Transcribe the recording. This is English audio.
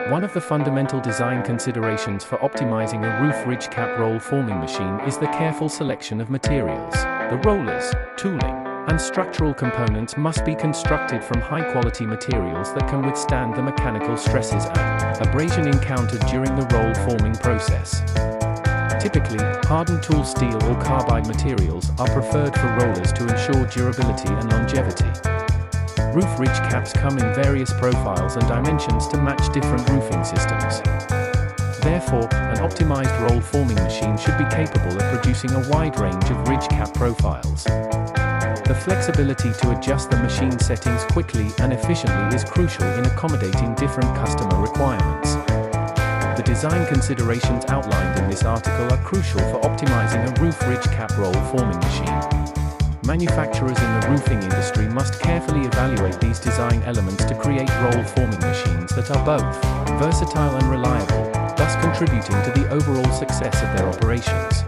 One of the fundamental design considerations for optimizing a roof ridge cap roll forming machine is the careful selection of materials. The rollers, tooling, and structural components must be constructed from high-quality materials that can withstand the mechanical stresses and abrasion encountered during the roll forming process. Typically, hardened tool steel or carbide materials are preferred for rollers to ensure durability and longevity. Roof ridge caps come in various profiles and dimensions to match different roofing systems. Therefore, an optimized roll forming machine should be capable of producing a wide range of ridge cap profiles. The flexibility to adjust the machine settings quickly and efficiently is crucial in accommodating different customer requirements. The design considerations outlined in this article are crucial for optimizing a roof ridge cap roll forming machine. Manufacturers in the roofing industry must carefully evaluate these design elements to create roll forming machines that are both versatile and reliable, thus contributing to the overall success of their operations.